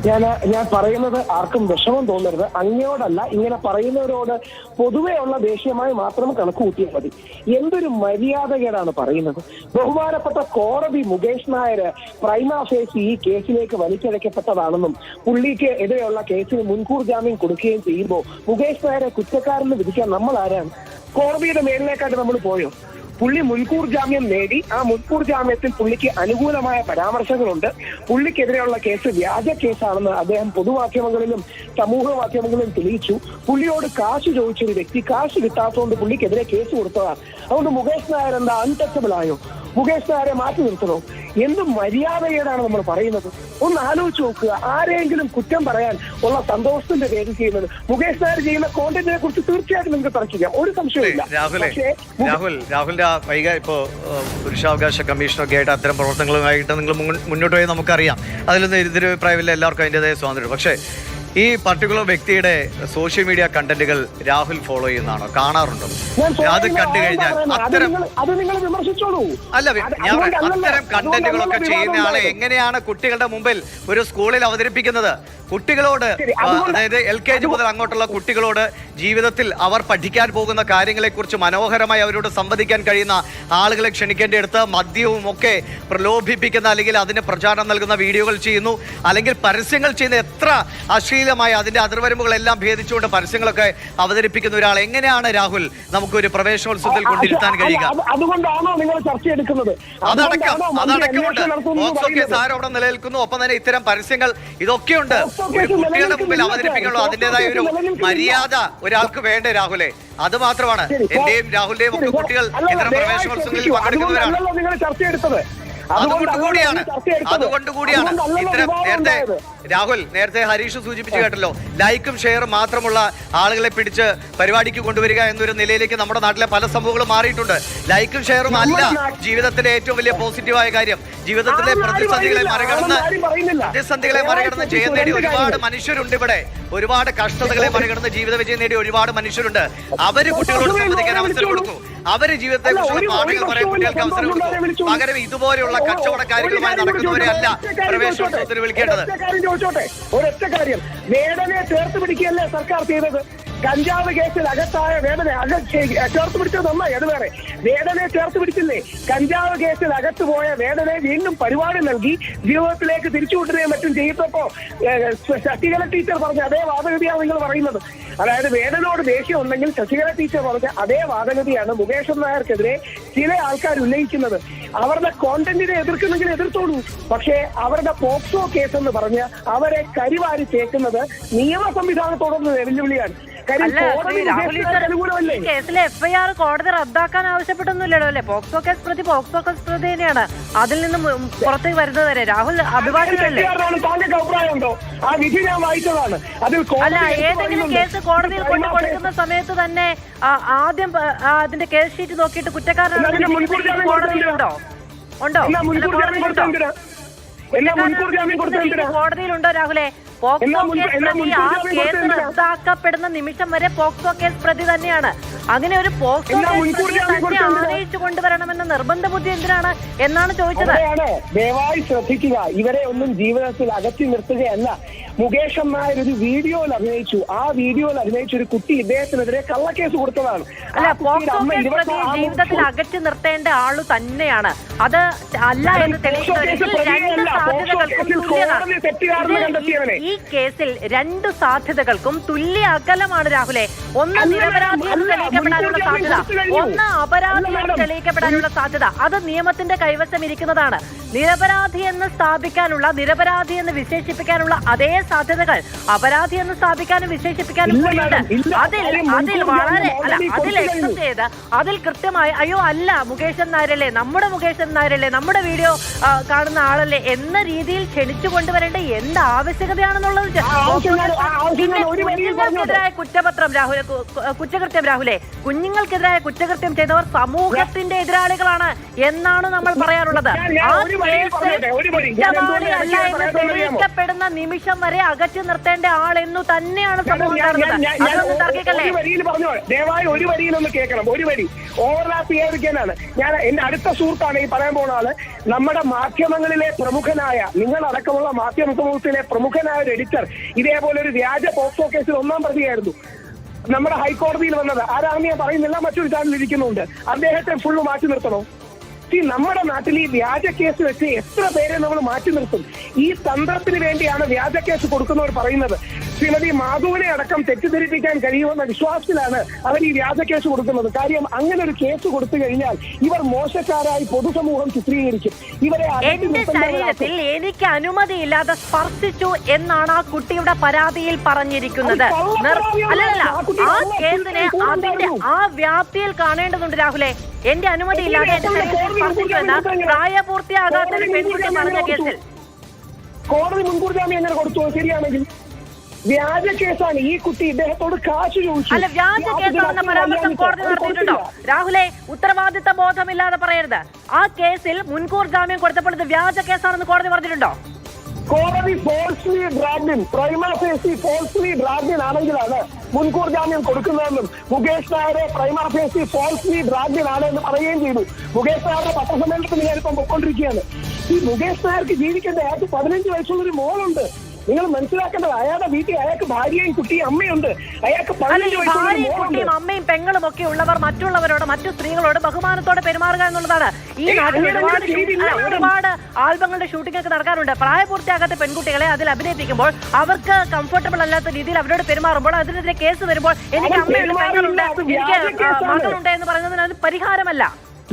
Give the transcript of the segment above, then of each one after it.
ഞാൻ പറയുന്നത് ആർക്കും വിഷമം തോന്നരുത്. അങ്ങയോടല്ല, ഇങ്ങനെ പറയുന്നവരോട് പൊതുവെ ഉള്ള ദേഷ്യമായി മാത്രം കണക്ക് കൂട്ടിയാൽ മതി. എന്തൊരു മര്യാദകേടാണ് പറയുന്നത്. ബഹുമാനപ്പെട്ട കോടതി മുകേഷ് നായർ പ്രൈമാ ഫേസി ഈ കേസിലേക്ക് വലിച്ചഴക്കപ്പെട്ടതാണെന്നും പുള്ളിക്ക് എതിരെയുള്ള കേസിന് മുൻകൂർ ജാമ്യം കൊടുക്കുകയും ചെയ്യുമ്പോൾ മുകേഷ് നായരെ കുറ്റക്കാരന് വിധിക്കാൻ നമ്മൾ ആരാണ്? കോടതിയുടെ മേലിലേക്കായിട്ട് നമ്മൾ പോയോ? പുള്ളി മുൻകൂർ ജാമ്യം നേടി. ആ മുൻകൂർ ജാമ്യത്തിൽ പുള്ളിക്ക് അനുകൂലമായ പരാമർശങ്ങളുണ്ട്. പുള്ളിക്കെതിരെയുള്ള കേസ് വ്യാജ കേസാണെന്ന് അദ്ദേഹം പൊതുമാധ്യമങ്ങളിലും സമൂഹ മാധ്യമങ്ങളിലും തെളിയിച്ചു. പുള്ളിയോട് കാശ് ചോദിച്ചൊരു വ്യക്തി കാശ് കിട്ടാത്തതുകൊണ്ട് പുള്ളിക്കെതിരെ കേസ് കൊടുത്തതാണ്. അതുകൊണ്ട് മുകേഷ് നായർ എന്താ അൺടച്ചബിൾ ആയോ? മുകേഷ് നായരെ മാറ്റി നിർത്തണോ? എന്ത് മര്യാദയോടാണ് നമ്മൾ പറയുന്നത്? ഒന്ന് ആലോചിച്ച് നോക്കുക. ആരെങ്കിലും കുറ്റം പറയാൻ ഉള്ള സന്തോഷത്തിന്റെ പേരിൽ ചെയ്യുന്നത്. മുകേഷ് നായർ ചെയ്യുന്ന കോണ്ടന്റിനെ കുറിച്ച് തീർച്ചയായിട്ടും നിങ്ങൾക്ക് തർക്കിക്കാം, ഒരു സംശയമില്ല. രാഹുലിന്റെ ഇപ്പോ പുരുഷാവകാശ കമ്മീഷനൊക്കെ ആയിട്ട് അത്തരം പ്രവർത്തനങ്ങളുമായിട്ട് നിങ്ങൾ മുന്നോട്ട് പോയി നമുക്കറിയാം. അതിലൊന്നും എതിരഭിപ്രായമില്ല, എല്ലാവർക്കും അതിൻ്റെതായ സ്വാതന്ത്ര്യം. പക്ഷേ ഈ പർട്ടിക്കുലർ വ്യക്തിയുടെ സോഷ്യൽ മീഡിയ കണ്ടന്റുകൾ രാഹുൽ ഫോളോ ചെയ്യുന്നതാണോ, കാണാറുണ്ടോ? അത് കണ്ടു കഴിഞ്ഞാൽ അത്തരം അത്തരം കണ്ടന്റുകളൊക്കെ ചെയ്യുന്ന ആളെ എങ്ങനെയാണ് കുട്ടികളുടെ മുമ്പിൽ ഒരു സ്കൂളിൽ അവതരിപ്പിക്കുന്നത്? കുട്ടികളോട്, അതായത് LKG മുതൽ അങ്ങോട്ടുള്ള കുട്ടികളോട് ജീവിതത്തിൽ അവർ പഠിക്കാൻ പോകുന്ന കാര്യങ്ങളെക്കുറിച്ച് മനോഹരമായി അവരോട് സംവദിക്കാൻ കഴിയുന്ന ആളുകളെ ക്ഷണിക്കേണ്ടിയെടുത്ത് മദ്യവും ഒക്കെ പ്രലോഭിപ്പിക്കുന്ന അല്ലെങ്കിൽ അതിന് പ്രചാരണം നൽകുന്ന വീഡിയോകൾ ചെയ്യുന്നു, അല്ലെങ്കിൽ പരസ്യങ്ങൾ ചെയ്യുന്ന എത്ര അശ്ലീലമായ അതിന്റെ അതിർവരമ്പുകളെല്ലാം ഭേദിച്ചുകൊണ്ട് പരസ്യങ്ങളൊക്കെ അവതരിപ്പിക്കുന്ന ഒരാൾ എങ്ങനെയാണ് രാഹുൽ നമുക്കൊരു പ്രവേശനോത്സവത്തിൽ കൊണ്ടിരുത്താൻ കഴിയുക? അതടക്കമുണ്ട്. പോക്സോ കേസ് ആരോടെ നിലനിൽക്കുന്നു, ഒപ്പം തന്നെ ഇത്തരം പരസ്യങ്ങൾ ഇതൊക്കെയുണ്ട്. ഒരു കുട്ടികളുടെ മുമ്പിൽ അവതരിപ്പിക്കുള്ളൂ, അതിൻ്റെതായ ഒരു മര്യാദ ഒരാൾക്ക് വേണ്ടേ രാഹുലെ? അത് മാത്രമാണ്. എന്റെയും രാഹുലിന്റെയും ഒക്കെ കുട്ടികൾ ഇത്തരം പ്രവേശനോത്സവങ്ങളിൽ പങ്കെടുക്കുന്നവരാണ്. അതുകൊണ്ടുകൂടിയാണ് ഇത്തരം നേരത്തെ ഹരീഷ് സൂചിപ്പിച്ചു കേട്ടല്ലോ, ലൈക്കും ഷെയറും മാത്രമുള്ള ആളുകളെ പിടിച്ച് പരിപാടിക്ക് കൊണ്ടുവരിക എന്നൊരു നിലയിലേക്ക് നമ്മുടെ നാട്ടിലെ പല സംഭവങ്ങളും മാറിയിട്ടുണ്ട്. ലൈക്കും ഷെയറും അല്ല ജീവിതത്തിലെ ഏറ്റവും വലിയ പോസിറ്റീവായ കാര്യം. ജീവിതത്തിലെ പ്രതിസന്ധികളെ മറികടന്ന് ജയം നേടിയ ഒരുപാട് മനുഷ്യരുണ്ട് ഇവിടെ. ഒരുപാട് കഷ്ടതകളെ മറികടന്ന് ജീവിത വിജയം നേടിയ ഒരുപാട് മനുഷ്യരുണ്ട്. അവര് കുട്ടികളോട് സംവദിക്കാൻ അവസരം കൊടുക്കൂ. അവര് ജീവിതത്തെ കുറിച്ചുള്ള പാഠങ്ങൾ പറയാൻ കുട്ടികൾക്ക് അവസരം കൊടുക്കൂ. പകരം ഇതുപോലെയുള്ള കച്ചവട കാര്യങ്ങളുമായി നടക്കുന്നവരെ അല്ല പ്രവേശനോത്സവത്തിന് വിളിക്കേണ്ടത്. ഒരൊറ്റ കാര്യം, വേദനയെ ചേർത്ത് പിടിക്കുകയല്ലേ സർക്കാർ ചെയ്തത്? കഞ്ചാവ് കേസിൽ അകത്തായ വേദന ചേർത്ത് പിടിച്ചത് നന്നായി, അത് വേറെ. വേദനയെ ചേർത്ത് പിടിച്ചില്ലേ? കഞ്ചാവ് കേസിൽ അകത്ത് പോയ വേദനയെ വീണ്ടും പരിപാടി നൽകി ജീവിതത്തിലേക്ക് തിരിച്ചുവിട്ടുകയും മറ്റും ചെയ്തപ്പോ ശശികല ടീച്ചർ പറഞ്ഞ അതേ വാദഗതിയാണ് നിങ്ങൾ പറയുന്നത്. അതായത് വേദനയോട് ദേഷ്യം ഉണ്ടെങ്കിൽ ശശികല ടീച്ചർ പറഞ്ഞ അതേ വാദഗതിയാണ് മുകേഷ് നായർക്കെതിരെ ചില ആൾക്കാർ ഉന്നയിക്കുന്നത്. അവരുടെ കോണ്ടന്റിനെ എതിർക്കുന്നെങ്കിൽ എതിർത്തോളൂ, പക്ഷേ അവരുടെ പോക്സോ കേസ് എന്ന് പറഞ്ഞ് അവരെ കരിവാരി ചേക്കുന്നത് നിയമ സംവിധാനത്തോടൊന്ന് വെല്ലുവിളിയാണ്. കേസിലെ FIR കോടതി റദ്ദാക്കാൻ ആവശ്യപ്പെട്ടൊന്നുമില്ലല്ലോ അല്ലെ? പോക്സോ കേസ് പ്രതി തന്നെയാണ്. അതിൽ നിന്നും പുറത്തേക്ക് വരുന്നത് വരെ രാഹുൽ അഭിഭാഷകല്ലേ? അല്ല, ഏതെങ്കിലും കേസ് കോടതിയിൽ കൊണ്ടു കൊടുക്കുന്ന സമയത്ത് തന്നെ ആദ്യം അതിന്റെ കേസ് ഷീറ്റ് നോക്കിയിട്ട് കുറ്റക്കാരനാണ് കോടതിയിലുണ്ടോ? കോടതിയിലുണ്ടോ രാഹുലെ? പോക്സോ കേസ് പ്രതി ആ കേസ് റദ്ദാക്കപ്പെടുന്ന നിമിഷം വരെ പോക്സോ കേസ് പ്രതി തന്നെയാണ്. അങ്ങനെ ഒരു പോക്സോ കേസ് തന്നെ ആനയിച്ചു കൊണ്ടുവരണമെന്ന നിർബന്ധ ബുദ്ധി എന്തിനാണ് എന്നാണ് ചോദിച്ചത്. ദയവായി ശ്രദ്ധിക്കുക, ഇവരെ ഒന്നും ജീവിതത്തിൽ അകറ്റി നിർത്തുകയല്ല. മുകേഷ് നായർ ഒരു വീഡിയോയിൽ അഭിനയിച്ചു. ആ വീഡിയോയിൽ അഭിനയിച്ച ഒരു കുട്ടി ഇദ്ദേഹത്തിനെതിരെ കള്ളക്കേസ് കൊടുത്തതാണ്. അല്ല, പോക്സോ കേസ് പ്രതി ജീവിതത്തിൽ അകറ്റി നിർത്തേണ്ട ആളു തന്നെയാണ്. അത് അല്ല എന്ന് തെളിയിക്കുന്നവരിൽ രണ്ട് സാധ്യതകൾക്കും തുല്യമാണ്. ഈ കേസിൽ രണ്ട് സാധ്യതകൾക്കും തുല്യ അകലമാണ് രാഹുലെ. ഒന്ന് നിരപരാധി എന്ന് തെളിയിക്കപ്പെടാനുള്ള സാധ്യത, ഒന്ന് അപരാധി എന്ന് തെളിയിക്കപ്പെടാനുള്ള സാധ്യത. അത് നിയമത്തിന്റെ കൈവശം ഇരിക്കുന്നതാണ്. നിരപരാധി എന്ന് സ്ഥാപിക്കാനുള്ള, നിരപരാധി എന്ന് വിശേഷിപ്പിക്കാനുള്ള അതേ സാധ്യതകൾ അപരാധി എന്ന് സ്ഥാപിക്കാനും വിശേഷിപ്പിക്കാനും കൂടിയുണ്ട്. അതിൽ വളരെ അതിൽ എക്സെപ്റ്റ് ചെയ്ത് അതിൽ കൃത്യമായി അയ്യോ അല്ല മുകേഷ് നായരല്ലേ, നമ്മുടെ മുകേഷ് നായരല്ലേ, നമ്മുടെ വീഡിയോ കാണുന്ന ആളല്ലേ എന്ന രീതിയിൽ ക്ഷണിച്ചു കൊണ്ടുവരേണ്ട എന്ത് ആവശ്യകതയാണെന്നുള്ളത്. കുഞ്ഞുങ്ങൾക്കെതിരായ കുറ്റകൃത്യം രാഹുലെ, കുഞ്ഞുങ്ങൾക്കെതിരായ കുറ്റകൃത്യം ചെയ്തവർ സമൂഹത്തിന്റെ എതിരാളികളാണ് എന്നാണ് നമ്മൾ പറയാറുള്ളത്. ആ കേസ് കുറ്റവാളി അല്ല എന്ന് തെളിയിക്കപ്പെടുന്ന നിമിഷം വരെ അകറ്റി നിർത്തേണ്ട ആളെന്നു തന്നെയാണ് സമൂഹം ദയവായി ഒരു വരിയിലൊന്ന് കേൾക്കണം. ഒരു വരി ഓവർലാപ്പ് ചെയ്യാതിരിക്കാനാണ് ഞാൻ. എന്റെ അടുത്ത സുഹൃത്താണ് ഈ പറയാൻ പോകുന്ന ആള്. നമ്മുടെ മാധ്യമങ്ങളിലെ പ്രമുഖനായ, നിങ്ങളടക്കമുള്ള മാധ്യമ സമൂഹത്തിലെ പ്രമുഖനായ ഒരു എഡിറ്റർ ഇതേപോലെ ഒരു വ്യാജ പോക്സോ കേസിൽ 1-ാം പ്രതിയായിരുന്നു. നമ്മുടെ ഹൈക്കോടതിയിൽ വന്നത് ആരാണെന്ന് ഞാൻ പറയുന്നില്ല, മറ്റൊരു ചാനലിൽ ഇരിക്കുന്നുണ്ട്. അദ്ദേഹത്തെ ഫുള്ള് മാറ്റി നിർത്തണോ? നമ്മുടെ നാട്ടിൽ ഈ വ്യാജ കേസ് വെച്ച് എത്ര പേരെ നമ്മൾ മാറ്റി നിർത്തും? ഈ തന്ത്രത്തിന് വേണ്ടിയാണ് വ്യാജ കേസ് കൊടുക്കുന്നവർ പറയുന്നത്. ശ്രീമതി മാധുവിനെ അടക്കം തെറ്റിദ്ധരിപ്പിക്കാൻ കഴിയുമെന്ന വിശ്വാസത്തിലാണ് അവർ ഈ വ്യാജ കേസ് കൊടുക്കുന്നത്. കാര്യം അങ്ങനെ ഒരു കേസ് കൊടുത്തു കഴിഞ്ഞാൽ ഇവർ മോശക്കാരായി പൊതുസമൂഹം ചിത്രീകരിക്കും. ഇവരെ എന്റെ ശരീരത്തിൽ എനിക്ക് അനുമതിയില്ലാതെ സ്പർശിച്ചു എന്നാണ് ആ കുട്ടിയുടെ പരാതിയിൽ പറഞ്ഞിരിക്കുന്നത്. അല്ലല്ല, ആ കേസിനെ അതിന്റെ ആ വ്യാപ്തിയിൽ കാണേണ്ടതുണ്ട് രാഹുലെ. എന്റെ അനുമതിയില്ലാതെ എന്റെ ശരീരത്തിൽ സ്പർശിച്ചു എന്ന പ്രായപൂർത്തിയാകാത്ത ഒരു പെൺകുട്ടി പറഞ്ഞ കേസിൽ കോടതി മുൻകൂർ ജാമ്യം എങ്ങനെ കൊടുത്തു? ശരിയാണെങ്കിൽ വ്യാജ കേസാണ്. ഈ കുട്ടി ഇദ്ദേഹത്തോട് കാശ് ചോദിച്ചു. അല്ല, വ്യാജ കേസാണെന്ന പരാമർശം കോടതി നടത്തിയിട്ടുണ്ടോ രാഹുലെ? ഉത്തരവാദിത്ത ബോധമില്ലാതെ പറയരുത്. ആ കേസിൽ മുൻകൂർ ജാമ്യം കൊടുത്തപ്പോൾ ഇത് വ്യാജ കേസാണെന്ന് കോടതി പറഞ്ഞിട്ടുണ്ടോ? കോടതി ഫോൾസ്ലി ഡ്രാഗ്ഡ് പ്രൈമ ഫേസി ഫോൾസ്ലി ഡ്രാഗ്ഡ് ആണെങ്കിലാണ് മുൻകൂർ ജാമ്യം കൊടുക്കുന്നതെന്നും മുകേഷ് നായരെ പ്രൈമ ഫേസി ഫോൾസ്ലി ഡ്രാഗ്ഡ് ആണ് എന്ന് പറയുകയും ചെയ്തു. മുകേഷ് നായരുടെ പത്രസമ്മേളനത്തിൽ ഞാനിപ്പം പൊയ്ക്കൊണ്ടിരിക്കുകയാണ്. ഈ മുകേഷ് നായർക്ക് ജീവിക്കേണ്ട അയാൾക്ക് 15 വയസ്സുള്ളൊരു മോളുണ്ട്. നിങ്ങൾ മനസ്സിലാക്കേണ്ടത് അയാളുടെ വീട്ടിൽ അയാൾക്ക് ഭാര്യയും കുട്ടിയും അമ്മയുണ്ട്. അയാൾക്ക് 15 വയസ്സുള്ള കുട്ടിയും അമ്മയും പെങ്ങളും ഒക്കെ ഉള്ളവർ മറ്റുള്ളവരോട് മറ്റു സ്ത്രീകളോട് ബഹുമാനത്തോടെ പെരുമാറുക എന്നുള്ളതാണ്. ഈ നാട്ടിൽ ഒരുപാട് ആൽബങ്ങളുടെ ഷൂട്ടിംഗ് ഒക്കെ നടക്കാറുണ്ട്. പ്രായപൂർത്തിയാകാത്ത പെൺകുട്ടികളെ അതിൽ അഭിനയിപ്പിക്കുമ്പോൾ അവർക്ക് കംഫർട്ടബിൾ അല്ലാത്ത രീതിയിൽ അവരോട് പെരുമാറുമ്പോൾ അതിനെതിരെ കേസ് വരുമ്പോൾ എനിക്ക് അമ്മയുണ്ട്, പെങ്ങളുണ്ട്, എനിക്ക് മകളുണ്ട് എന്ന് പറയുന്നതിന് അത് പരിഹാരമല്ല.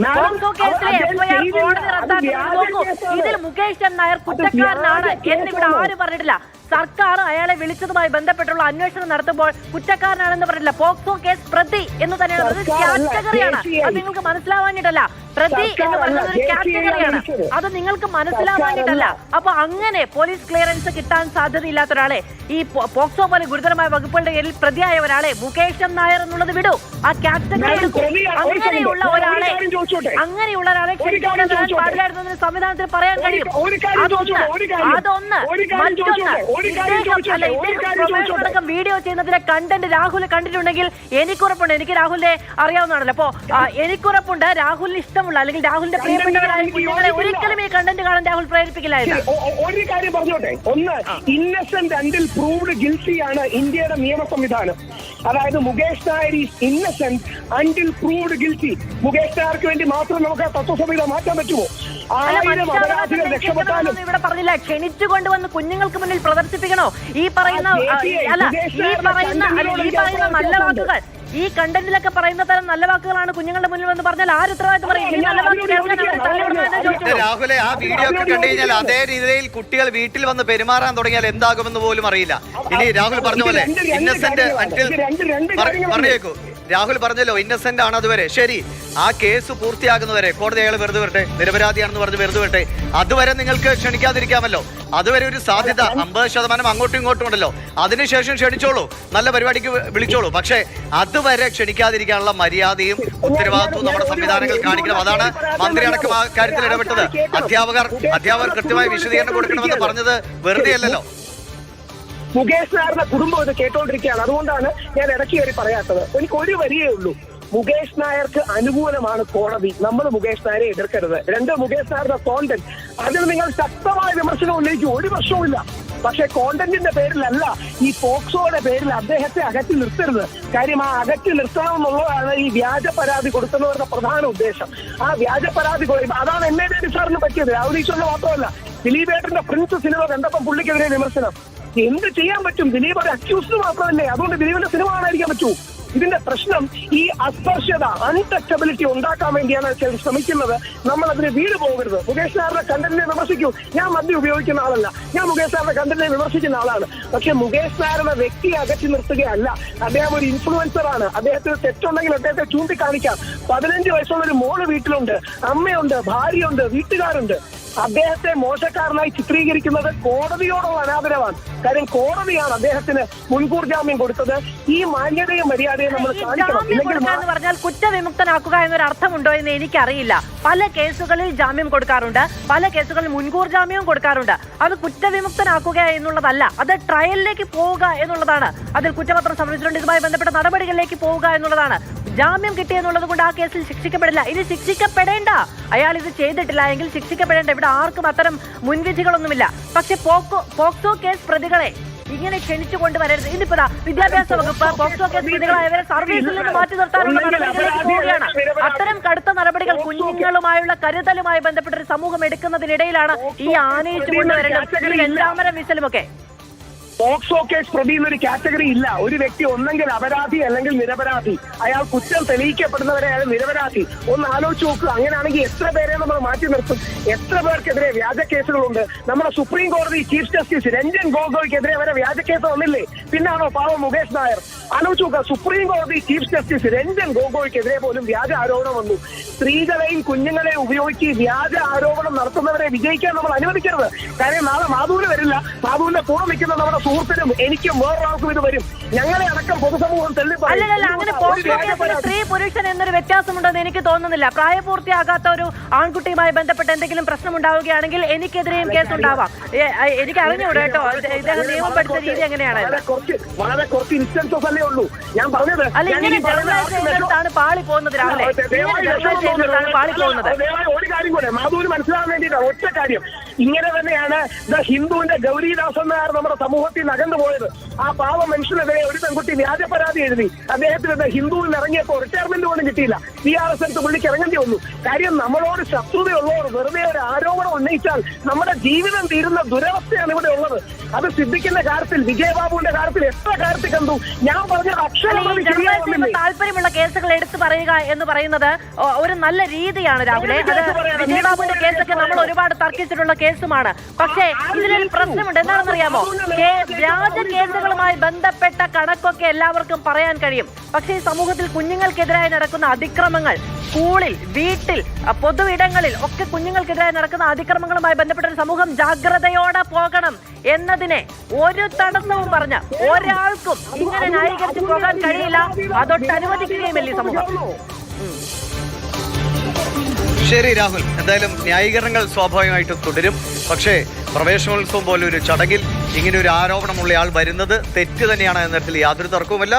പോക്സോ കേസിലെ എഫ്ഐആർ കോടതി റദ്ദാക്കുന്നത് നോക്കൂ. ഇതിൽ മുകേഷ് നായർ കുറ്റക്കാരനാണ് എന്നിവിടെ ആരും പറഞ്ഞിട്ടില്ല. സർക്കാർ അയാളെ വിളിച്ചതുമായി ബന്ധപ്പെട്ടുള്ള അന്വേഷണം നടത്തുമ്പോൾ കുറ്റക്കാരനാണെന്ന് പറഞ്ഞില്ല. പോക്സോ കേസ് പ്രതി എന്ന് തന്നെയാണ്. അത് കാറ്റഗറിയാണ്. അത് നിങ്ങൾക്ക് മനസ്സിലാവാനിട്ടല്ല. പ്രതി എന്ന് പറയുന്നത് ഒരു കാറ്റഗറിയാണ്. അത് നിങ്ങൾക്ക് മനസ്സിലാവാനിട്ടല്ല. അപ്പൊ അങ്ങനെ പോലീസ് ക്ലിയറൻസ് കിട്ടാൻ സാധ്യതയില്ലാത്ത ഒരാളെ, ഈ പോക്സോ പോലെ ഗുരുതരമായ വകുപ്പുകളുടെ പേരിൽ പ്രതിയായ ഒരാളെ മുകേഷ് നായർ എന്നുള്ളത് വിടൂ. ആ കാറ്റഗറി എടുക്കും. അങ്ങനെയുള്ള ഒരാളെ ക്ഷണിക്കാൻ പാടില്ലായിരുന്നതിന് സംവിധാനത്തിൽ പറയാൻ കഴിയും. അതൊന്ന്. മറ്റൊന്ന്, വീഡിയോ ചെയ്യുന്നതിന്റെ കണ്ടന്റ് രാഹുൽ കണ്ടിട്ടുണ്ടെങ്കിൽ എനിക്കുറപ്പുണ്ട്, എനിക്ക് രാഹുലിനെ അറിയാവുന്നതാണല്ലോ. അപ്പോ എനിക്കുറപ്പുണ്ട് രാഹുലിന് ഇഷ്ടമുള്ള അല്ലെങ്കിൽ രാഹുലിന്റെ പ്രിയപ്പെട്ടവരായ കുഞ്ഞുങ്ങളെ ഒരിക്കലും ഈ കണ്ടന്റ് കാണാൻ രാഹുൽ പ്രേരിപ്പിക്കില്ലായിരുന്നു. ഒരു കാര്യം പറഞ്ഞോട്ടെ. ഒന്ന്, ഇന്നസെന്റ് അണ്ടിൽ പ്രൂവ്ഡ് ഗിൽറ്റി ആണ് ഇന്ത്യയുടെ നിയമ സംവിധാനം. അതായത് Mukesh Nair is innocent until proved guilty. Mukesh നായർക്ക് വേണ്ടി മാത്രം നമുക്ക് ആ തത്വസംഹിത മാറ്റാൻ പറ്റുമോ? 1000 അപരാധികൾ രക്ഷപ്പെട്ടാലും ഇവിടെ പറഞ്ഞില്ല. ക്ഷണിച്ചു കൊണ്ടുവന്ന് കുഞ്ഞുങ്ങൾക്ക് മുന്നിൽ പ്രദർശിപ്പിക്കണോ? ഈ പറയുന്ന നല്ല വാക്കുകൾ, ഈ കണ്ടന്റിലൊക്കെ പറയുന്ന തരം നല്ല വാക്കുകളാണ് കുഞ്ഞുങ്ങളുടെ മുന്നിൽ വന്ന് പറഞ്ഞാൽ ആര് ഉത്തരവാദിത്വം പറയും? ഈ നല്ല വാക്ക് രാഹുലെ, ആ വീഡിയോ ഒക്കെ കണ്ടു കഴിഞ്ഞാൽ അതേ രീതിയിൽ കുട്ടികൾ വീട്ടിൽ വന്ന് പെരുമാറാൻ തുടങ്ങിയാൽ എന്താകുമെന്ന് പോലും അറിയില്ല. ഇനി രാഹുൽ പറഞ്ഞ പോലെ ഇന്നസെന്റ് പറഞ്ഞേക്കൂ. രാഹുൽ പറഞ്ഞല്ലോ ഇന്നസെന്റ് ആണ് അതുവരെ. ശരി, ആ കേസ് പൂർത്തിയാകുന്നവരെ കോടതി അയാൾ വെറുതെ വിട്ടെ, നിരപരാധിയാണെന്ന് പറഞ്ഞ് വെറുതെ വിട്ടെ. അതുവരെ നിങ്ങൾക്ക് ക്ഷണിക്കാതിരിക്കാമല്ലോ. അതുവരെ ഒരു സാധ്യത 50% അങ്ങോട്ടും ഇങ്ങോട്ടും ഉണ്ടല്ലോ. അതിനുശേഷം ക്ഷണിച്ചോളൂ, നല്ല പരിപാടിക്ക് വിളിച്ചോളൂ. പക്ഷേ അതുവരെ ക്ഷണിക്കാതിരിക്കാനുള്ള മര്യാദയും ഉത്തരവാദിത്വവും നമ്മുടെ സംവിധാനങ്ങൾ കാണിക്കണം. അതാണ് മന്ത്രി അടക്കം ആ കാര്യത്തിൽ ഇടപെട്ടത്. അധ്യാപകർ കൃത്യമായ വിശദീകരണം കൊടുക്കണമെന്ന് പറഞ്ഞത് വെറുതെ അല്ലല്ലോ. മുകേഷ് നായരുടെ കുടുംബം ഇത് കേട്ടോണ്ടിരിക്കുകയാണ്. അതുകൊണ്ടാണ് ഞാൻ ഇടയ്ക്ക് കയറി പറയാത്തത്. എനിക്ക് ഒരു വരിയേ ഉള്ളൂ. മുകേഷ് നായർക്ക് അനുകൂലമാണ് കോടതി. നമ്മൾ മുകേഷ് നായരെ എതിർക്കരുത്. 2, മുകേഷ് നായരുടെ കോണ്ടന്റ്, അതിന് നിങ്ങൾ ശക്തമായ വിമർശനം ഉന്നയിക്കും, ഒരു പ്രശ്നവുമില്ല. പക്ഷെ കോണ്ടന്റിന്റെ പേരിലല്ല, ഈ പോക്സോയുടെ പേരിൽ അദ്ദേഹത്തെ അകറ്റി നിർത്തരുത്. കാര്യം ആ അകറ്റി നിർത്തണമെന്നുള്ളതാണ് ഈ വ്യാജ പരാതി കൊടുക്കുന്നവരുടെ പ്രധാന ഉദ്ദേശം. ആ വ്യാജ പരാതി അതാണ് MA സാറിന് പറ്റിയത്. രാഹുൽ ഈശ്വറിന് മാത്രമല്ല, ദിലീപേട്ടന്റെ പ്രിൻസ് സിനിമ കണ്ടപ്പോൾ പുള്ളിക്കെതിരെ വിമർശനം. എന്ത് ചെയ്യാൻ പറ്റും? ദിലീപ് ഒരു അക്യൂസ്ഡ് മാത്രമല്ലേ, അതുകൊണ്ട് ദിലീപിന്റെ സിനിമ കാണാതിരിക്കാൻ പറ്റൂ? ഇതിന്റെ പ്രശ്നം ഈ അസ്പർശ്യത, അൺടച്ചബിലിറ്റി ഉണ്ടാക്കാൻ വേണ്ടിയാണ് ശ്രമിക്കുന്നത്. നമ്മൾ അതിന് വീട് പോകരുത്. മുകേഷ് നായരുടെ കണ്ടന്റിനെ വിമർശിക്കൂ. ഞാൻ മദ്യം ഉപയോഗിക്കുന്ന ആളല്ല, ഞാൻ മുകേഷ് നായരുടെ കണ്ടന്റിനെ വിമർശിക്കുന്ന ആളാണ്. പക്ഷെ മുകേഷ് നായരുടെ വ്യക്തി അകറ്റി നിർത്തുകയല്ല. അദ്ദേഹം ഒരു ഇൻഫ്ലുവൻസർ ആണ്. അദ്ദേഹത്തിന് തെറ്റുണ്ടെങ്കിൽ അദ്ദേഹത്തെ ചൂണ്ടിക്കാണിക്കാം. 15 വയസ്സുള്ള ഒരു മോള് വീട്ടിലുണ്ട്, അമ്മയുണ്ട്, ഭാര്യയുണ്ട്, വീട്ടുകാരുണ്ട്. അദ്ദേഹത്തെ മോശക്കാരനായി ചിത്രീകരിക്കുന്നത് കോടതിയോടുള്ള അനാദരവാണ്. കാര്യം കോടതിയാണ് അദ്ദേഹത്തിന് മുൻകൂർ ജാമ്യം കൊടുത്തത്. ഈ മാന്യതയും മര്യാദയും നമ്മൾ കാണിക്കണം. പറഞ്ഞാൽ കുറ്റവിമുക്തനാക്കുക എന്നൊരു അർത്ഥമുണ്ടോ എന്ന് എനിക്കറിയില്ല. പല കേസുകളിൽ ജാമ്യം കൊടുക്കാറുണ്ട്, പല കേസുകളിൽ മുൻകൂർ ജാമ്യവും കൊടുക്കാറുണ്ട്. അത് കുറ്റവിമുക്തനാക്കുക എന്നുള്ളതല്ല, അത് ട്രയലിലേക്ക് പോവുക എന്നുള്ളതാണ്. അതിൽ കുറ്റപത്രം സമർപ്പിച്ചിട്ടുണ്ട്, ഇതുമായി ബന്ധപ്പെട്ട നടപടികളിലേക്ക് പോവുക എന്നുള്ളതാണ്. ജാമ്യം കിട്ടിയെന്നുള്ളത് കൊണ്ട് ആ കേസിൽ ശിക്ഷിക്കപ്പെടില്ല. ഇനി ശിക്ഷിക്കപ്പെടേണ്ട, അയാൾ ഇത് ചെയ്തിട്ടില്ല എങ്കിൽ ശിക്ഷിക്കപ്പെടേണ്ട. ഇവിടെ ആർക്കും അത്തരം മുൻവിധികളൊന്നുമില്ല. പക്ഷെ പോക്സോ കേസ് പ്രതികളെ ഇങ്ങനെ ക്ഷണിച്ചു കൊണ്ടുവരരുത്. ഇന്നിപ്പോ വിദ്യാഭ്യാസ വകുപ്പ് പോക്സോ കേസ് പ്രതികളായവരെ സർവീസിൽ നിന്ന് മാറ്റി നിർത്താനുള്ള നടപടികളിലേക്ക് പോവുകയാണ്. അത്തരം കടുത്ത നടപടികൾ കുഞ്ഞുങ്ങളുമായുള്ള കരുതലുമായി ബന്ധപ്പെട്ട ഒരു സമൂഹം എടുക്കുന്നതിനിടയിലാണ് ഈ ആനയിച്ചു കൊണ്ടുവരേണ്ടത് എല്ലാമരം വിസലുമൊക്കെ. പോക്സോ കേസ് പ്രതി എന്നൊരു കാറ്റഗറി ഇല്ല. ഒരു വ്യക്തി ഒന്നെങ്കിൽ അപരാധി അല്ലെങ്കിൽ നിരപരാധി. അയാൾ കുറ്റം തെളിയിക്കപ്പെടുന്നവരെ അയാൾ നിരപരാധി. ഒന്ന് ആലോചിച്ച് നോക്കുക. അങ്ങനെയാണെങ്കിൽ എത്ര പേരെ നമ്മൾ മാറ്റി നിർത്തും? എത്ര പേർക്കെതിരെ വ്യാജ കേസുകളുണ്ട്? നമ്മുടെ സുപ്രീം കോടതി ചീഫ് ജസ്റ്റിസ് രഞ്ജൻ ഗൊഗോയ്ക്കെതിരെ വരെ വ്യാജ കേസ് വന്നില്ലേ? പിന്നാണോ പാവം മുകേഷ് നായർ? ആലോചിച്ച് നോക്കുക. സുപ്രീം കോടതി ചീഫ് ജസ്റ്റിസ് രഞ്ജൻ ഗൊഗോയ്ക്കെതിരെ പോലും വ്യാജ ആരോപണം വന്നു. സ്ത്രീകളെയും കുഞ്ഞുങ്ങളെയും ഉപയോഗിച്ച് വ്യാജ ആരോപണം നടത്തുന്നവരെ വിജയിക്കാൻ നമ്മൾ അനുവദിക്കരുത്. കാര്യം നാളെ മാധുവിന് വരില്ല. മാധുവിന്റെ കൂടെ നിൽക്കുന്ന നമ്മുടെ സുഹൃത്തിനും എനിക്കും വേറൊരാൾക്കും ഇത് വരും. ഞങ്ങളെ അടക്കം പൊതുസമൂഹം അല്ലല്ല, അങ്ങനെ പോക്സോ കേസിൽ സ്ത്രീ പുരുഷൻ എന്നൊരു വ്യത്യാസമുണ്ടെന്ന് എനിക്ക് തോന്നുന്നില്ല. പ്രായപൂർത്തിയാകാത്ത ഒരു ആൺകുട്ടിയുമായി ബന്ധപ്പെട്ട് എന്തെങ്കിലും പ്രശ്നം ഉണ്ടാവുകയാണെങ്കിൽ എനിക്കെതിരെയും കേസ് ഉണ്ടാവാം. എനിക്ക് അറിഞ്ഞൂടെ കേട്ടോ ഇദ്ദേഹം നിയമം പഠിച്ച രീതി എങ്ങനെയാണ്. വളരെ കുറച്ച് ഇൻസ്റ്റൻസസ് അല്ലേ ഉള്ളൂ ഞാൻ പറഞ്ഞത്. അല്ല, ഇങ്ങനെ ജനറലൈസ് ചെയ്യുന്നിടത്താണ് പാളി പോകുന്നത്. രാവിലെ പാളി പോകുന്നത്. ഒരു കാര്യം കൂടെ മാധുവിന് മനസ്സിലാകാൻ വേണ്ടിയിട്ടാണ്. ഒറ്റ കാര്യം, ഇങ്ങനെ തന്നെയാണ് ഹിന്ദുവിന്റെ ഗൗരിദാസൻ നായർ നമ്മുടെ സമൂഹത്തിൽ നകന്നു പോയത്. ആ പാവ മനുഷ്യനെതിരെ ഒരു പെൺകുട്ടി വ്യാജ പരാതി എഴുതി. അദ്ദേഹത്തിന് ഹിന്ദുവിൽ ഇറങ്ങിയപ്പോൾ റിട്ടയർമെന്റ് പോലും കിട്ടിയില്ല. TRS എടുത്ത് പുള്ളിക്ക് ഇറങ്ങേണ്ടി വന്നു. കാര്യം നമ്മളോട് ശത്രുതയുള്ളവർ വെറുതെ ഒരു ആരോപണം ഉന്നയിച്ചാൽ നമ്മുടെ ജീവിതം തീരുന്ന ദുരവസ്ഥയാണ് ഇവിടെ ഉള്ളത്. അത് സിദ്ദിഖിന്റെ കാര്യത്തിൽ, വിജയബാബുവിന്റെ കാര്യത്തിൽ, എത്ര കാര്യത്തിൽ കണ്ടു. ഞാൻ പറഞ്ഞ അക്ഷരം താല്പര്യമുള്ള കേസുകൾ എടുത്തു പറയുക എന്ന് പറയുന്നത് ഒരു നല്ല രീതിയാണ് രാവിലെ. അത് വിജയബാബുവിന്റെ കേസൊക്കെ നമ്മൾ ഒരുപാട് തർക്കിച്ചിട്ടുള്ള കേസുമാണ്. പക്ഷേ ഇതിലൊരു പ്രശ്നമുണ്ട്. എന്താണെന്നറിയാമോ? വ്യാജ കേസുകളുമായി ബന്ധപ്പെട്ട കണക്കൊക്കെ എല്ലാവർക്കും പറയാൻ കഴിയും. പക്ഷേ ഈ സമൂഹത്തിൽ കുഞ്ഞുങ്ങൾക്കെതിരായി നടക്കുന്ന അതിക്രമങ്ങൾ, സ്കൂളിൽ, വീട്ടിൽ, പൊതുയിടങ്ങളിൽ ഒക്കെ കുഞ്ഞുങ്ങൾക്കെതിരായി നടക്കുന്ന അതിക്രമങ്ങളുമായി ബന്ധപ്പെട്ട ഒരു സമൂഹം ജാഗ്രതയോടെ പോകണം എന്നതിനെ ഒരു തടസ്സവും പറഞ്ഞ ഒരാൾക്കും ഇങ്ങനെ ന്യായീകരിച്ച് പോകാൻ കഴിയില്ല. അതൊട്ട് അനുവദിക്കുകയുമില്ല ഈ സമൂഹം. ശരി രാഹുൽ, എന്തായാലും ന്യായീകരണങ്ങൾ സ്വാഭാവികമായിട്ടും തുടരും. പക്ഷേ പ്രവേശനോത്സവം പോലെ ഒരു ചടങ്ങിൽ ഇങ്ങനെ ഒരു ആരോപണമുള്ള ആൾ വരുന്നത് തെറ്റ് തന്നെയാണ് എന്ന തരത്തിൽ യാതൊരു തർക്കവുമില്ല.